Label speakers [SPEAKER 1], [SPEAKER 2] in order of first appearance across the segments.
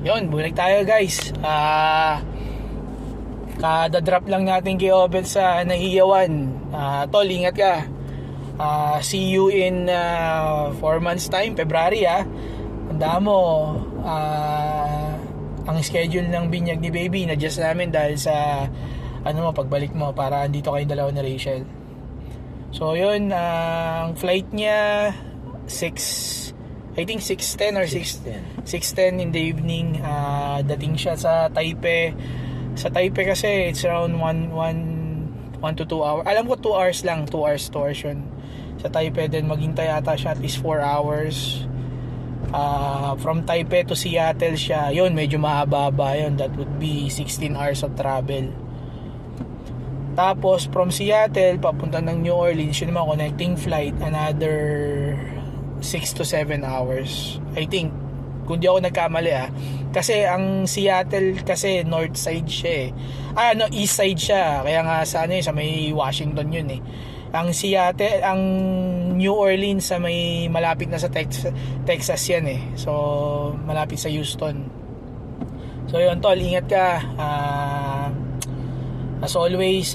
[SPEAKER 1] Yun, bulag tayo guys. Kada-drop lang natin kay Obet sa Nahiyawan. Tol, ingat ka. See you in 4 months time, February Tanda mo, ang schedule ng binyag ni Baby na-adjust namin dahil sa pagbalik mo para andito kayong dalawa ni Rachel. So yun, ang flight niya 6:10 or 6:10 in the evening. Dating siya sa Taipei. Sa Taipei kasi it's around 1 to 2 hours. Alam ko 2 hours lang, 2 hours yun sa Taipei. Then maghintay ata siya at least 4 hours. From Taipei to Seattle siya. Yun, medyo mahaba yun. That would be 16 hours of travel. Tapos from Seattle papunta ng New Orleans, yun naman connecting flight, another 6 to 7 hours I think, kung di ako nagkamali kasi ang Seattle kasi north side siya east side siya, kaya nga sa sa may Washington yun ang Seattle, ang New Orleans sa may malapit na sa Texas yan so malapit sa Houston. So yun tol, ingat ka. As always,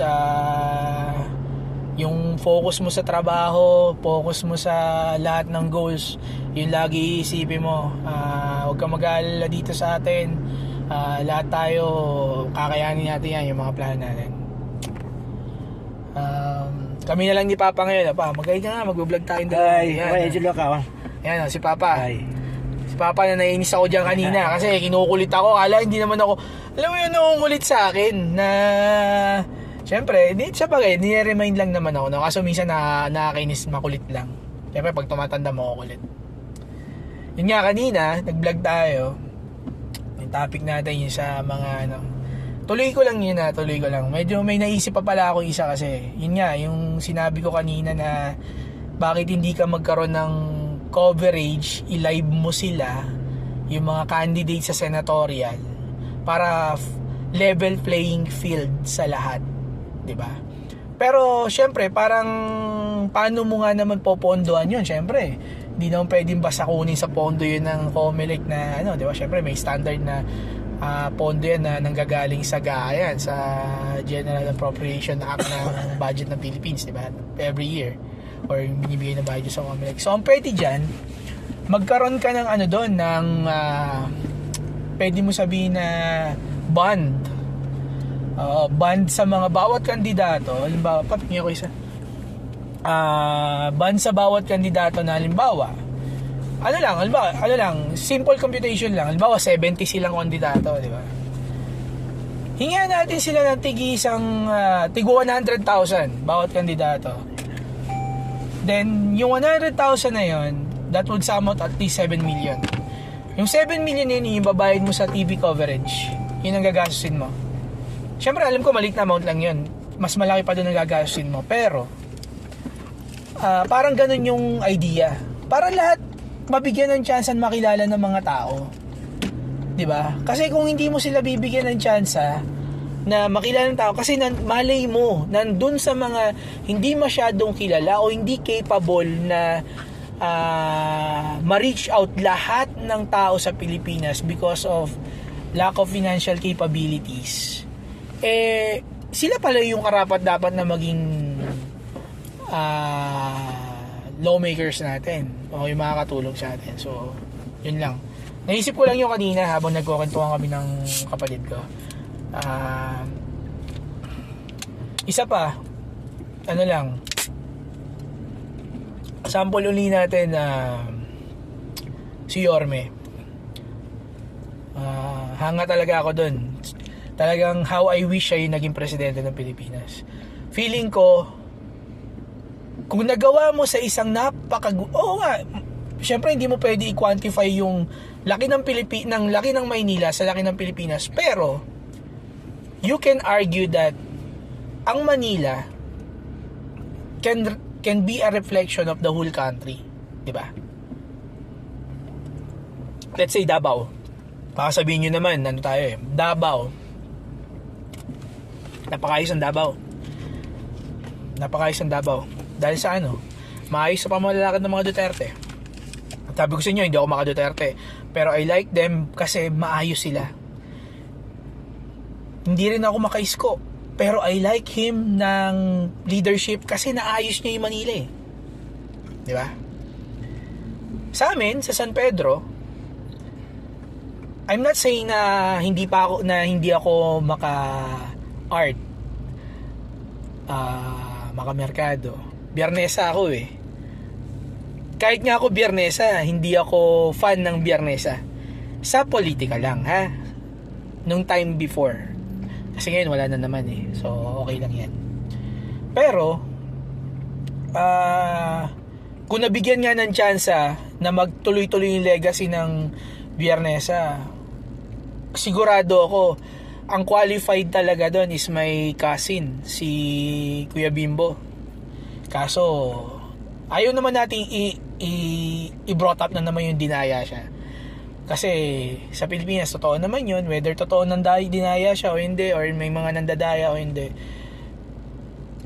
[SPEAKER 1] yung focus mo sa trabaho, focus mo sa lahat ng goals, yun lagi iisipin mo. Huwag kang mag-aalala dito sa atin. Lahat tayo, kakayanin natin yan, yung mga plano natin. Kami na lang ni Papa ngayon. Mag-ay ka nga, mag-vlog tayo. Yan, si Papa.
[SPEAKER 2] Ay.
[SPEAKER 1] Si Papa na nainis ako dyan kanina kasi kinukulit ako. Kala hindi naman ako, alam mo yun, nangungulit sa akin na syempre, siya bagay, nire-remind lang naman ako. Kaso minsan nakakainis, makulit lang. Syempre pag tumatanda mo, kulit. Yun nga kanina, nag-vlog tayo. Yung topic natin yung sa mga tuloy ko lang. Medyo may naisip pa pala ako isa kasi. Yun nga, yung sinabi ko kanina na bakit hindi ka magkaroon ng coverage, i-live mo sila, yung mga candidates sa senatorial, para level playing field sa lahat, 'di ba? Pero syempre, parang paano mo nga naman popondohan 'yun? Syempre, hindi naman pwedeng basta kunin sa pondo 'yun ng COMELEC na 'di ba? Syempre may standard na pondo yan na nanggagaling sa GAA, sa General Appropriation Act ng budget ng Philippines, 'di ba? Every year, or binibigay na budget sa COMELEC. So ang pwede diyan, magkaroon ka ng doon ng pwede mo sabihin na bond sa mga bawat kandidato. Halimbawa, papingin ko isa. Bond sa bawat kandidato na halimbawa, simple computation lang. Halimbawa, 70 silang kandidato, di ba? Hinga natin sila ng tigo 100,000 bawat kandidato. Then, yung 100,000 na yon, that would sum out at least 7 million. Yung 7 million yun, yung babayad mo sa TV coverage, yun ang gagastusin mo. Siyempre, alam ko maliit na amount lang yun. Mas malaki pa doon ang gagastusin mo. Pero, parang ganun yung idea. Para lahat mabigyan ng chance at makilala ng mga tao. 'Di ba? Kasi kung hindi mo sila bibigyan ng chance na makilala ng tao, kasi malay mo, nandun sa mga hindi masyadong kilala o hindi capable na ma-reach out lahat ng tao sa Pilipinas because of lack of financial capabilities, sila pala yung karapat dapat na maging lawmakers natin o yung makakatulong sa atin. So yun lang, naisip ko lang yung kanina habang nagkukwentuhan kami ng kapatid ko. Isa pa, sample uli natin si Yorme. Hanga talaga ako dun. Talagang how I wish siya yung naging presidente ng Pilipinas. Feeling ko, kung nagawa mo sa isang oo nga, syempre hindi mo pwede i-quantify yung laki ng Maynila sa laki ng Pilipinas, pero you can argue that ang Manila can be a reflection of the whole country, di ba? Let's say Davao. Baka sabihin nyo naman, Davao. Napakayos ang Davao. Dahil sa maayos sa pamamalakad ng mga Duterte. Sabi ko sa inyo, hindi ako maka Duterte. Pero I like them kasi maayos sila. Hindi rin ako maka-Isko. Pero I like him ng leadership kasi naayos niya yung Manila eh. Di ba? Sa amin, sa San Pedro, I'm not saying na hindi ako maka-art. Maka-merkado. Biyernesa ako eh. Kahit nga ako Biyernesa, hindi ako fan ng Biyernesa. Sa politika lang, ha? Nung time before. Kasi ngayon wala na naman eh. So, okay lang yan. Pero, kung nabigyan nga ng tsansa na magtuloy-tuloy yung legacy ng Biyernesa, sigurado ako, ang qualified talaga doon is my cousin, si Kuya Bimbo. Kaso, ayaw naman natin i-brought up na naman yung dinaya siya. Kasi sa Pilipinas, totoo naman yun. Whether totoo dinaya siya o hindi, or may mga nandadaya o hindi.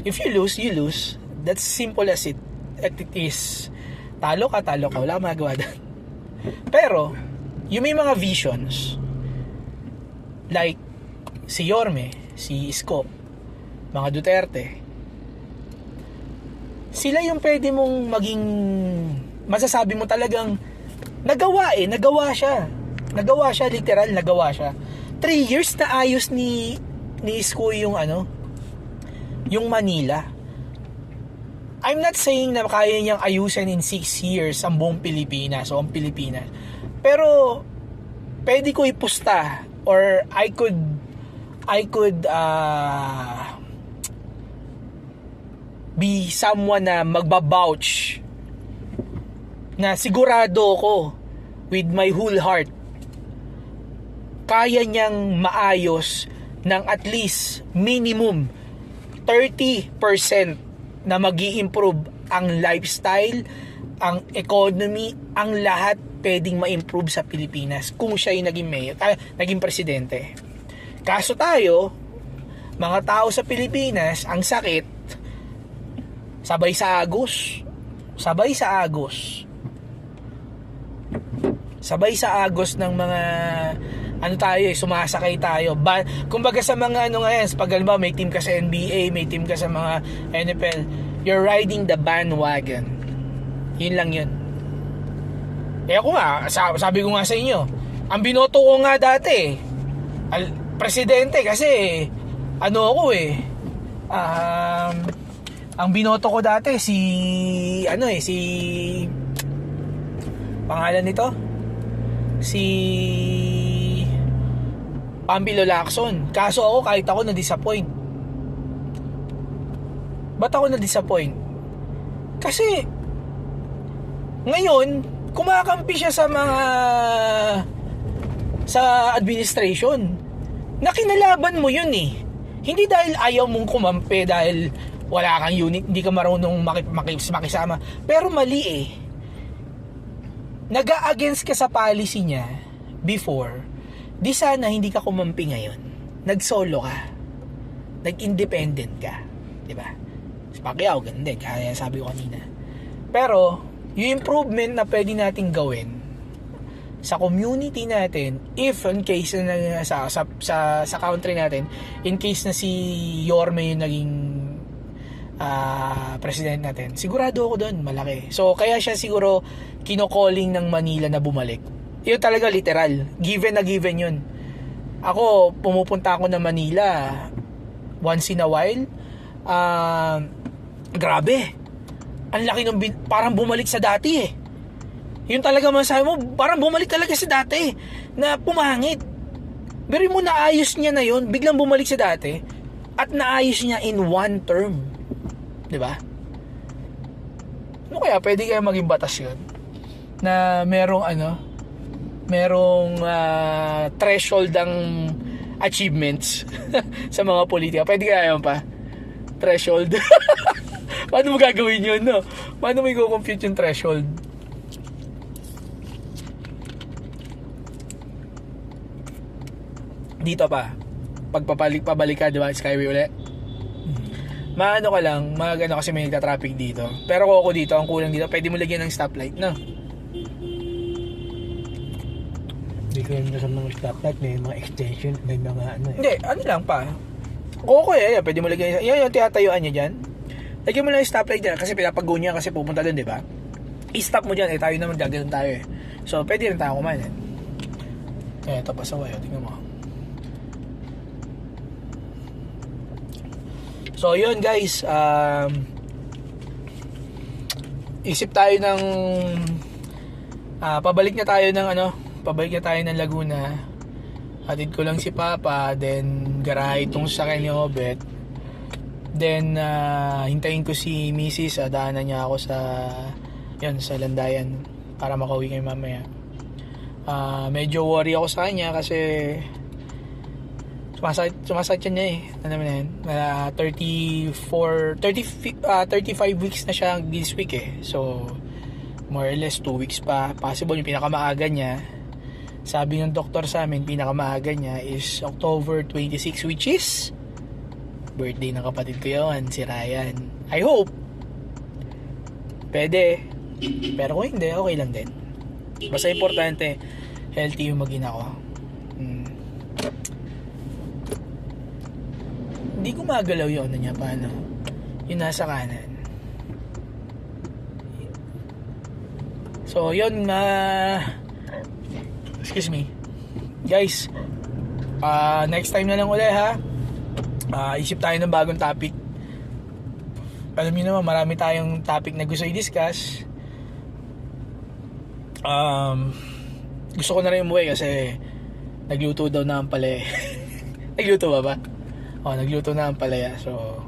[SPEAKER 1] If you lose, you lose. That's simple as it is. Talo ka. Wala kang magawa doon. Pero, yung may mga visions, like si Yorme, si Isko, mga Duterte, sila yung pwede mong maging masasabi mo talagang nagawa siya, literal nagawa siya. 3 years na ayos ni Isko yung yung Manila. I'm not saying na kaya niyang ayusin in 6 years ang buong Pilipinas o ang Pilipinas, pero pwede ko ipusta, or I could be someone na magbabouch na sigurado ko with my whole heart kaya niyang maayos ng at least minimum 30% na magi-improve ang lifestyle, ang economy, ang lahat pwedeng ma-improve sa Pilipinas kung siya yung naging presidente. Kaso tayo, mga tao sa Pilipinas, ang sakit, sabay sa agos ng mga sumasakay tayo. Kumbaga sa mga pag may team ka sa NBA, may team ka sa mga NFL, you're riding the bandwagon. Yun lang yun. Ako nga, sabi ko nga sa inyo, ang binoto ko nga dati, presidente, kasi ang binoto ko dati si pangalan nito, si Pambilo Lacson. Kaso kahit ako na-disappoint. Ba't ako na-disappoint? Kasi ngayon kumakampi siya sa administration. Nakinalaban mo yun eh. Hindi dahil ayaw mong kumampi, dahil wala kang unit, hindi ka marunong makisama. Pero mali eh. Nag-a-against ka sa policy niya before. Di sana hindi ka kumampi ngayon. Nag-solo ka. Nag-independent ka. Diba? Si Pacquiao, ganun din. Kaya sabi ko kanina. Pero, yung improvement na pwede natin gawin sa community natin, if in case na sa country natin, in case na si Yorme yung naging president natin, sigurado ako doon malaki. So kaya siya siguro kino-calling ng Manila na bumalik. Yun talaga literal, given na given yun. Ako pumupunta ako ng Manila once in a while. Grabe, ang laki ng parang bumalik sa dati eh. Yun talaga masasabi mo, parang bumalik talaga sa dati na pumangit. Pero mo naayos niya na yun, biglang bumalik sa dati at naayos niya in one term. 'Di ba? Ano kaya pwede kaya maging batas 'yun? Na merong threshold ang achievements sa mga politika. Pwede kaya 'yun pa? Threshold. Paano mo gagawin 'yun, no? Paano mo i-compute yung threshold? Dito pa. Pabalik ka, 'di ba? Skyway ulit. Maano ka lang, kasi may nagta-traffic dito. Pero kung ako dito, ang kulang dito, pwede mo lagyan ng stoplight, no?
[SPEAKER 2] Hindi ko yun sa mga stoplight, may mga extension, may mga ano eh.
[SPEAKER 1] Hindi, ano lang pa. Koko pwede mo lagyan. Yan yung tinatayuan niya dyan. Lagyan mo lang yung stoplight dyan kasi pinapag-go niya kasi pupunta doon, di ba? I-stop mo dyan, tayo naman gagawin tayo eh. So, pwede rin tayo kumain. Ito pa sa way, tingnan mo. So, yun guys, isip tayo ng pabalik na tayo ng Laguna. Hatid ko lang si Papa, then garahe itong sakyan ni Obet. Then hintayin ko si Mrs. Daanan niya ako sa Landayan para makauwi kayo mamaya. Medyo worry ako sa kanya kasi sumasakit niya eh. Ano naman yan? 35 weeks na siya this week eh. So more or less 2 weeks pa. Possible yung pinakamaaga niya, sabi ng doktor sa amin, pinakamaaga niya is October 26, which is birthday ng kapatid ko yun, si Ryan. I hope pwede, pero kung hindi, okay lang din. Basta importante healthy yung mag-ina ko. Hindi ko magalaw yung ano niya, paano yung nasa kanan. So yun, excuse me guys, next time na lang ulit ha. Isip tayo ng bagong topic. Alam niyo naman, marami tayong topic na gusto i-discuss. Gusto ko na rin umuwi kasi nagluto daw na ang palaya. Nagluto ba? Nagluto na ang palaya. So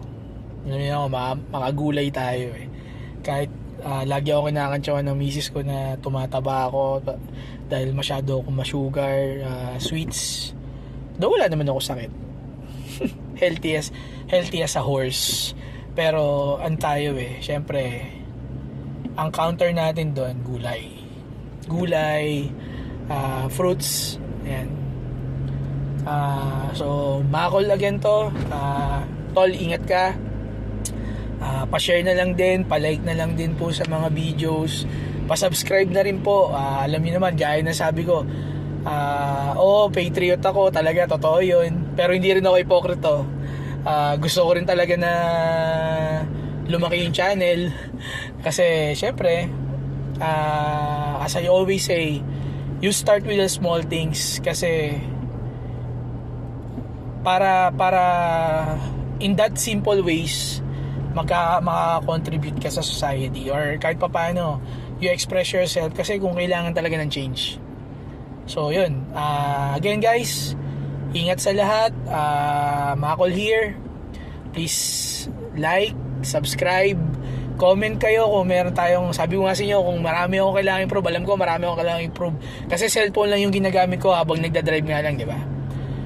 [SPEAKER 1] yun ako, makagulay tayo eh. Kahit lagi ako kinakantsawan ng misis ko na tumataba ako dahil masyado akong ma-sugar, sweets. Though wala naman ako sakit. healthy as a horse. Pero ang tayo eh, syempre ang counter natin doon gulay, fruits, ayan. So makol again to. Tol, ingat ka. Pa-share na lang din, pa-like na lang din po sa mga videos, pa-subscribe na rin po. Alam niyo naman, gaya na sabi ko, patriot ako talaga, totoo yun, pero hindi rin ako hipokrito. Gusto ko rin talaga na lumaki yung channel kasi syempre, as I always say, you start with the small things kasi para in that simple ways maka-contribute ka sa society or kahit pa paano you express yourself kasi kung kailangan talaga ng change. So yun, again guys, ingat sa lahat. Makol here, please like, subscribe, comment kayo kung meron tayong, sabi ko nga sa inyo, kung marami akong kailangan improve. Alam ko marami akong kailangan improve kasi cellphone lang yung ginagamit ko habang nagdadrive nga lang, di ba?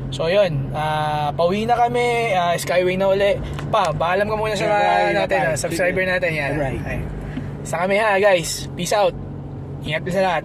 [SPEAKER 1] So yun, pauwi na kami, Skyway na uli. Paalam ka muna sa natin, subscriber natin yan. Right. Sa kami ha guys, peace out. Ingat sa lahat.